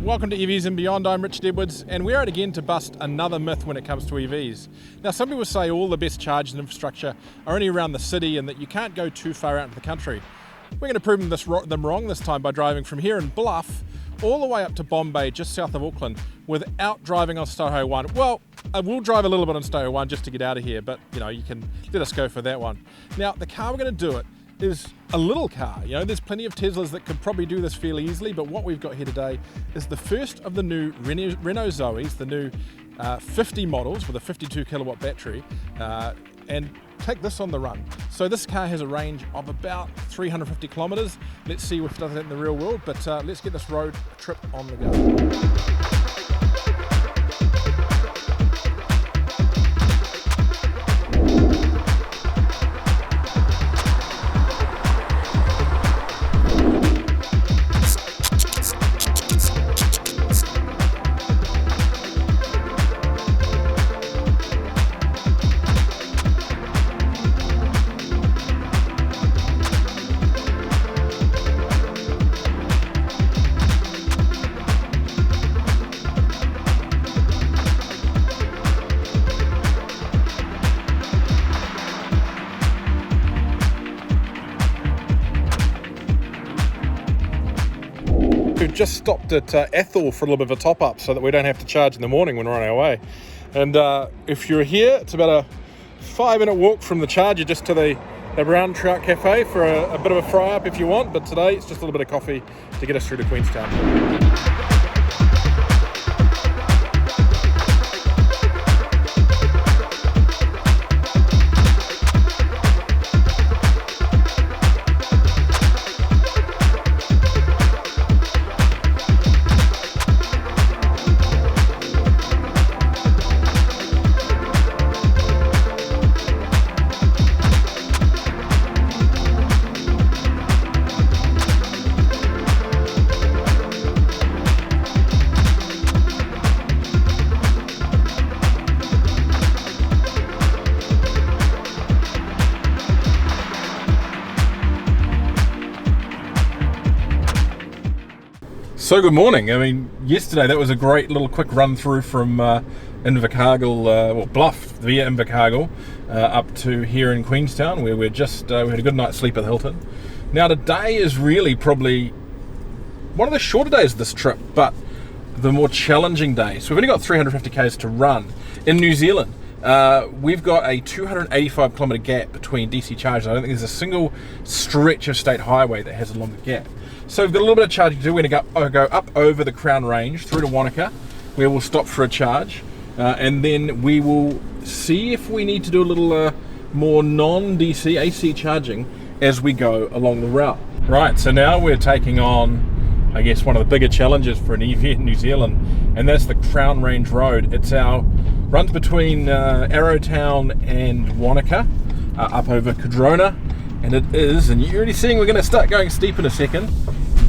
Welcome to EVs and Beyond. I'm Richard Edwards, and we're out again to bust another myth when it comes to EVs. Now, some people say all the best charging infrastructure are only around the city and that you can't go too far out into the country. We're going to prove them wrong this time by driving from here in Bluff all the way up to Bombay, just south of Auckland, without driving on Stoho 1. Well, I will drive a little bit on Stoho 1 just to get out of here, but you can let us go for that one. Now, the car we're going to do it is a little car. There's plenty of Teslas that could probably do this fairly easily, but what we've got here today is the first of the new Renault Zoes, the new 50 models with a 52 kilowatt battery, and take this on the run. So this car has a range of about 350 kilometers. Let's see if it does that in the real world, but let's get this road trip on the go. We've just stopped at Ethel for a little bit of a top up so that we don't have to charge in the morning when we're on our way. And if you're here, it's about a 5-minute walk from the charger just to the Brown Trout Cafe for a bit of a fry up if you want. But today it's just a little bit of coffee to get us through to Queenstown. So good morning. Yesterday that was a great little quick run through from Invercargill, Bluff via Invercargill up to here in Queenstown, where we had a good night's sleep at the Hilton. Now today is really probably one of the shorter days of this trip, but the more challenging day. So we've only got 350 k's to run. In New Zealand, we've got a 285 kilometre gap between DC charges. I don't think there's a single stretch of state highway that has a longer gap. So we've got a little bit of charging to do. We're going to go up over the Crown Range through to Wanaka, where we'll stop for a charge, and then we will see if we need to do a little more non-DC AC charging as we go along the route. Right, so now we're taking on, I guess, one of the bigger challenges for an EV in New Zealand, and that's the Crown Range Road. Runs between Arrowtown and Wanaka, up over Cardrona, and it is, and you're already seeing we're going to start going steep in a second,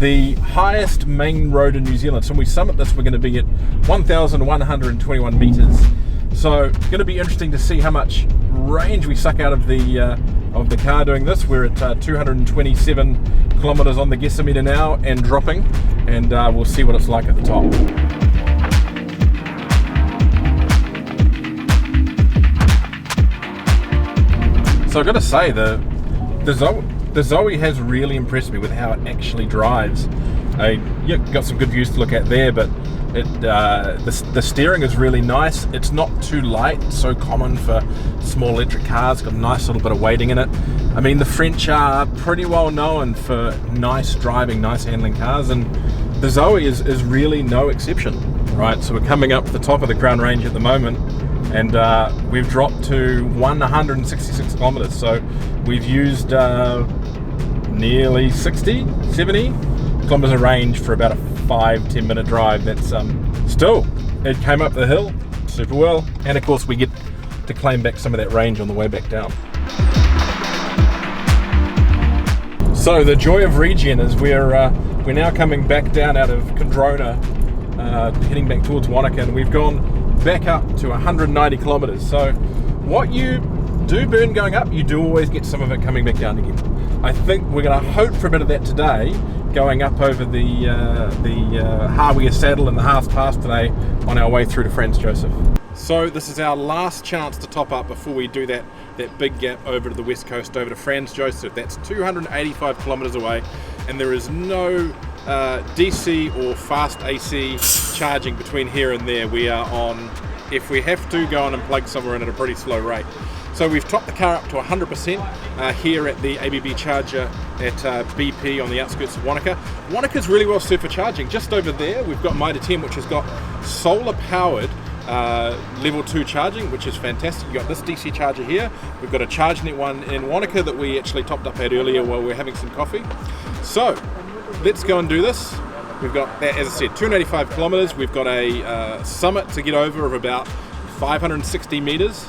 the highest main road in New Zealand. So when we summit this, we're going to be at 1,121 meters. So it's going to be interesting to see how much range we suck out of the car doing this. We're at 227 kilometers on the guessometer now and dropping, and we'll see what it's like at the top. So I've got to say, the Zoe has really impressed me with how it actually drives. You've got some good views to look at there, but the steering is really nice. It's not too light, so common for small electric cars. It's got a nice little bit of weighting in it. The French are pretty well known for nice driving, nice handling cars, and the Zoe is really no exception. Right, so we're coming up to the top of the Crown Range at the moment, and we've dropped to 166 kilometers. So we've used nearly 70 kilometers of range for about a 5-10 minute drive. That's still, it came up the hill super well, and of course we get to claim back some of that range on the way back down. So the joy of regen is we're now coming back down out of Cardrona, heading back towards Wanaka, and we've gone back up to 190 kilometers. So what you do burn going up, you do always get some of it coming back down again. I think we're going to hope for a bit of that today, going up over the Harwea Saddle and the Haas Pass today on our way through to Franz Josef. So this is our last chance to top up before we do that big gap over to the west coast, over to Franz Josef. That's 285 kilometres away, and there is no DC or fast AC charging between here and there. We are on, if we have to, go on and plug somewhere in at a pretty slow rate. So we've topped the car up to 100% here at the ABB charger at BP on the outskirts of Wanaka. Wanaka's really well suited for charging. Just over there we've got Mitre 10, which has got solar powered level 2 charging, which is fantastic. You've got this DC charger here. We've got a ChargeNet one in Wanaka that we actually topped up at earlier while we were having some coffee. So let's go and do this. We've got, as I said, 285 kilometres. We've got a summit to get over of about 560 metres.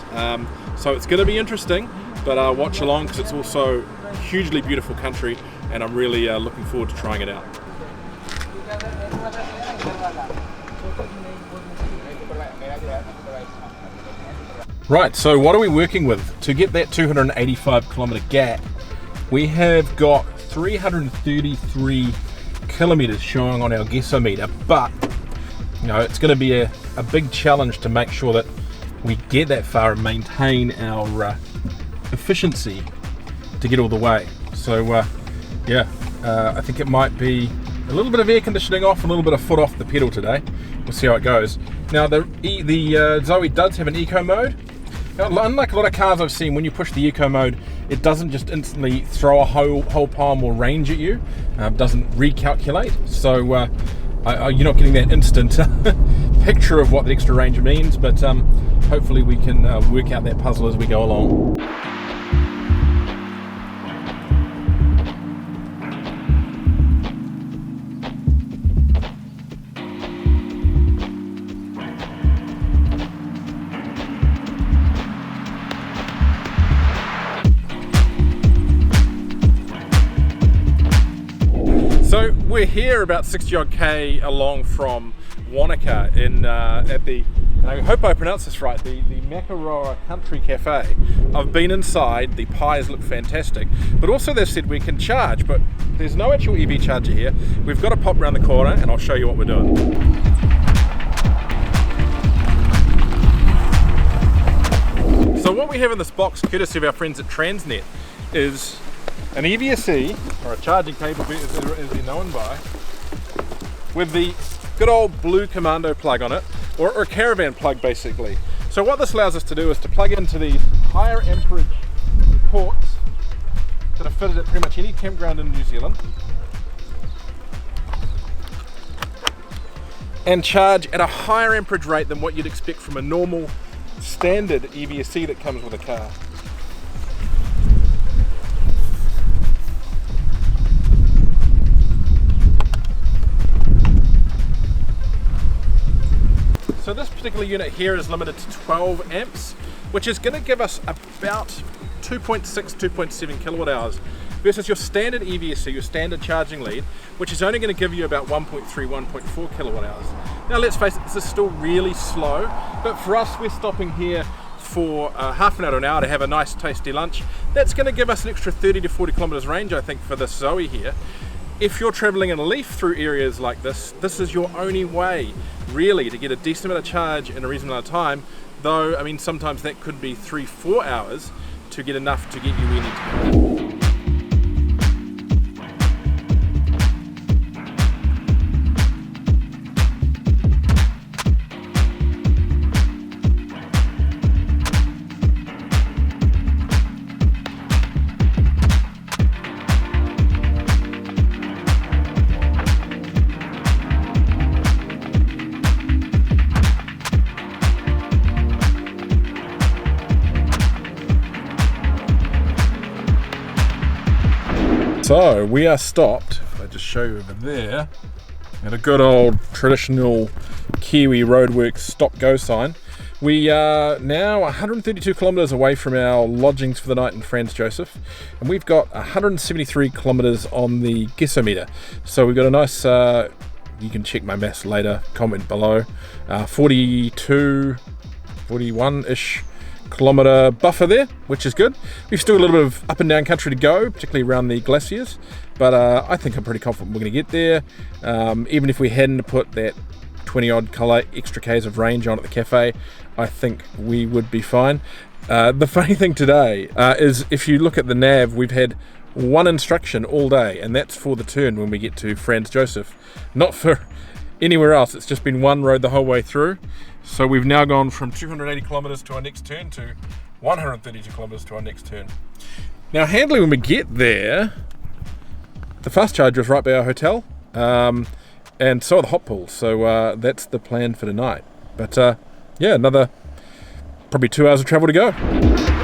So it's going to be interesting, but watch along because it's also hugely beautiful country, and I'm really looking forward to trying it out. Right, so what are we working with? To get that 285 kilometre gap, we have got 333 kilometres showing on our guessometer, but you know, it's going to be a big challenge to make sure that we get that far and maintain our efficiency to get all the way. So I think it might be a little bit of air conditioning off, a little bit of foot off the pedal today. We'll see how it goes. Now the Zoe does have an eco mode. Now, unlike a lot of cars I've seen, when you push the eco mode, it doesn't just instantly throw a whole pile more range at you. Doesn't recalculate. So you're not getting that instant picture of what the extra range means, but hopefully we can work out that puzzle as we go along. So we're here about 60 odd K along from Wanaka in at the, and I hope I pronounce this right, the Makaroa Country Cafe. I've been inside, the pies look fantastic, but also they've said we can charge, but there's no actual EV charger here. We've got to pop around the corner and I'll show you what we're doing. So what we have in this box, courtesy of our friends at Transnet, is an EVSE, or a charging cable as they're known by, with the good old blue commando plug on it, or a caravan plug basically. So what this allows us to do is to plug into these higher amperage ports that are fitted at pretty much any campground in New Zealand, and charge at a higher amperage rate than what you'd expect from a normal standard EVSE that comes with a car. So this particular unit here is limited to 12 amps, which is going to give us about 2.6, 2.7 kilowatt hours versus your standard EVSE, your standard charging lead, which is only going to give you about 1.3, 1.4 kilowatt hours. Now let's face it, this is still really slow, but for us, we're stopping here for half an hour to an hour to have a nice tasty lunch. That's going to give us an extra 30 to 40 kilometers range, I think, for this Zoe here. If you're traveling in a Leaf through areas like this, this is your only way really to get a decent amount of charge in a reasonable amount of time, though I mean sometimes that could be 3-4 hours to get enough to get you where you need to go. So we are stopped, if I just show you over there, at a good old traditional Kiwi roadworks stop-go sign. We are now 132 kilometres away from our lodgings for the night in Franz Josef, and we've got 173 kilometres on the guessometer. So we've got a nice, you can check my maths later, comment below, 42, 41-ish kilometre buffer there, which is good. We've still got a little bit of up and down country to go, particularly around the glaciers, but I think I'm pretty confident we're going to get there. Even if we hadn't put that 20 odd colour extra Ks of range on at the cafe, I think we would be fine. The funny thing today is if you look at the nav, we've had one instruction all day, and that's for the turn when we get to Franz Josef, not for anywhere else. It's just been one road the whole way through. So we've now gone from 280 kilometres to our next turn to 132 kilometres to our next turn. Now Handley, when we get there, the fast charger is right by our hotel, and so are the hot pools, so that's the plan for tonight. But yeah, another probably 2 hours of travel to go.